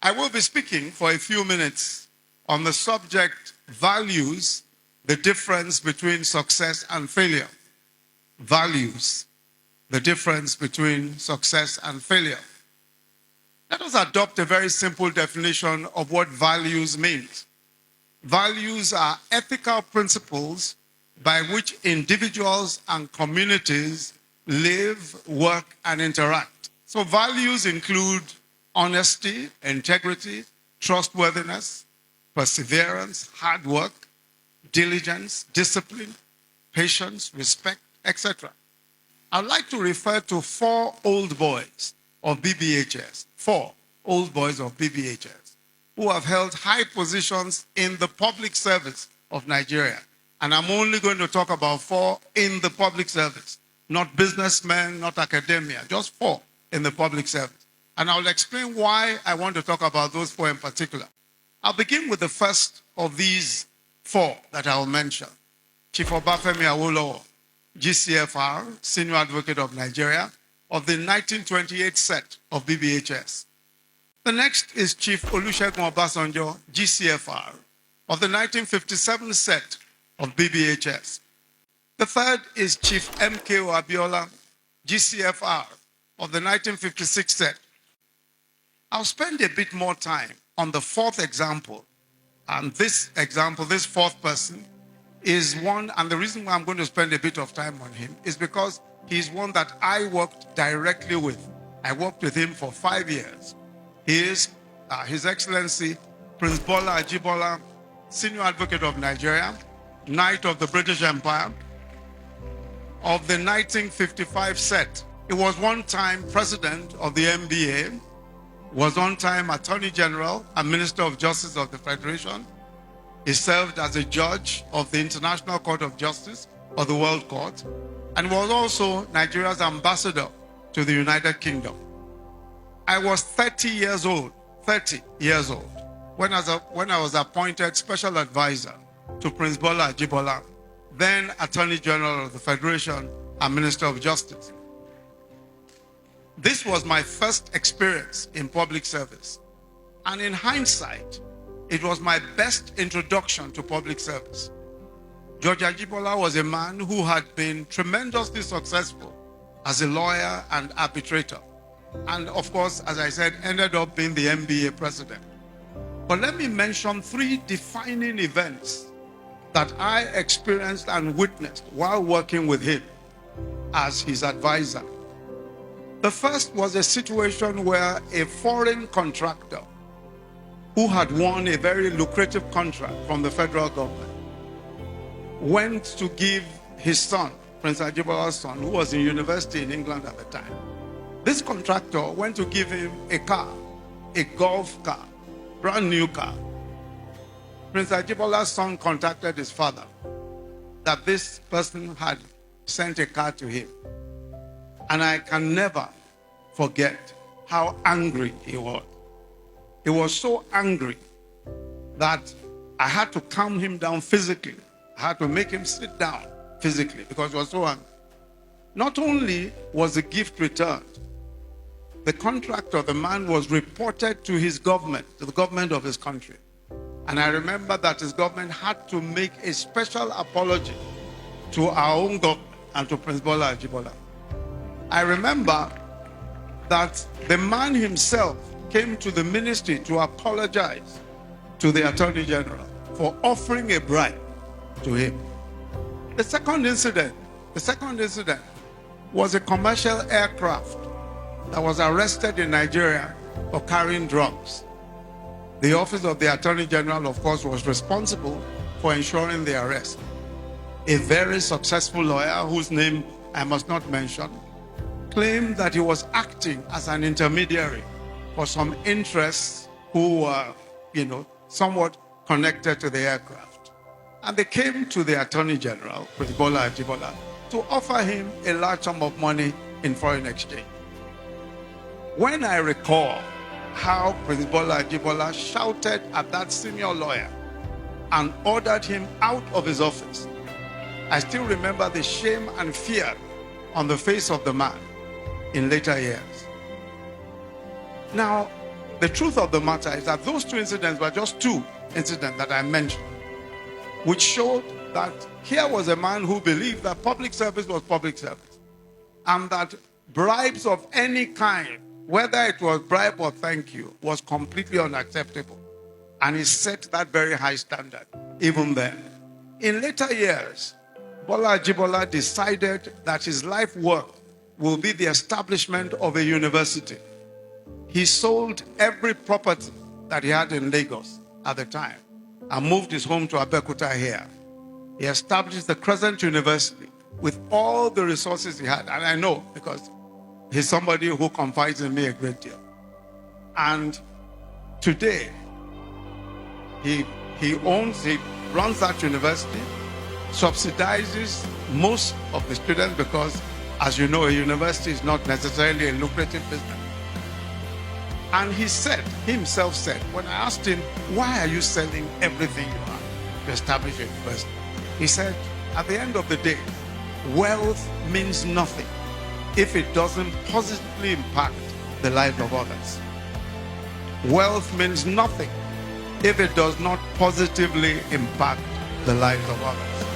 I will be speaking for a few minutes on the subject values, the difference between success and failure. Values, the difference between success and failure. Let us adopt a very simple definition of what values means. Values are ethical principles by which individuals and communities live, work, and interact. So values include honesty, integrity, trustworthiness, perseverance, hard work, diligence, discipline, patience, respect, etc. I'd like to refer to 4 old boys of BBHS, 4 old boys of BBHS, who have held high positions in the public service of Nigeria. And I'm only going to talk about 4 in the public service, not businessmen, not academia, just 4 in the public service. And I'll explain why I want to talk about those 4 in particular. I'll begin with the first of these 4 that I'll mention. Chief Obafemi Awolowo, GCFR, Senior Advocate of Nigeria, of the 1928 set of BBHS. The next is Chief Olusegun Obasanjo, GCFR, of the 1957 set of BBHS. The third is Chief MKO Abiola, GCFR, of the 1956 set. I'll spend a bit more time on the 4th example. And this example, this 4th person, is one, and the reason why I'm going to spend a bit of time on him is because he's one that I worked directly with. I worked with him for 5 years. He is His Excellency Prince Bola Ajibola, Senior Advocate of Nigeria, Knight of the British Empire, of the 1955 set. He was one time President of the NBA, was one time Attorney General and Minister of Justice of the Federation. He served as a judge of the International Court of Justice or the World Court, and was also Nigeria's ambassador to the United Kingdom. I was 30 years old, when I was appointed special advisor to Prince Bola Ajibola, then Attorney General of the Federation and Minister of Justice. This was my first experience in public service. And in hindsight, it was my best introduction to public service. George Ajibola was a man who had been tremendously successful as a lawyer and arbitrator. And of course, as I said, ended up being the NBA president. But let me mention 3 defining events that I experienced and witnessed while working with him as his advisor. The first was a situation where a foreign contractor who had won a very lucrative contract from the federal government went to give his son, Prince Ajibola's son, who was in university in England at the time. This contractor went to give him a car, a golf car, brand new car. Prince Ajibola's son contacted his father that this person had sent a car to him. And I can never forget how angry he was. He was so angry that I had to calm him down physically. I had to make him sit down physically because he was so angry. Not only was the gift returned, the contractor, the man, was reported to his government, to the government of his country. And I remember that his government had to make a special apology to our own government and to Prince Bola Ajibola. I remember that the man himself came to the ministry to apologize to the Attorney General for offering a bribe to him. The second incident was a commercial aircraft that was arrested in Nigeria for carrying drugs. The Office of the Attorney General, of course, was responsible for ensuring the arrest. A very successful lawyer, whose name I must not mention, claimed that he was acting as an intermediary for some interests who were, somewhat connected to the aircraft. And they came to the Attorney General, Prince Bola Ajibola, to offer him a large sum of money in foreign exchange. When I recall how Prince Bola Ajibola shouted at that senior lawyer and ordered him out of his office, I still remember the shame and fear on the face of the man in later years. Now, the truth of the matter is that those two incidents were just two incidents that I mentioned, which showed that here was a man who believed that public service was public service, and that bribes of any kind, whether it was bribe or thank you, was completely unacceptable. And he set that very high standard even then. In later years, Bola Ajibola decided that his life work will be the establishment of a university. He sold every property that he had in Lagos at the time and moved his home to Abeokuta here. He established the Crescent University with all the resources he had. And I know because he's somebody who confides in me a great deal. And today, he runs that university, subsidizes most of the students because, as you know, a university is not necessarily a lucrative business. And he himself said, when I asked him, why are you selling everything you have to establish a university? He said, at the end of the day, wealth means nothing if it doesn't positively impact the lives of others. Wealth means nothing if it does not positively impact the lives of others.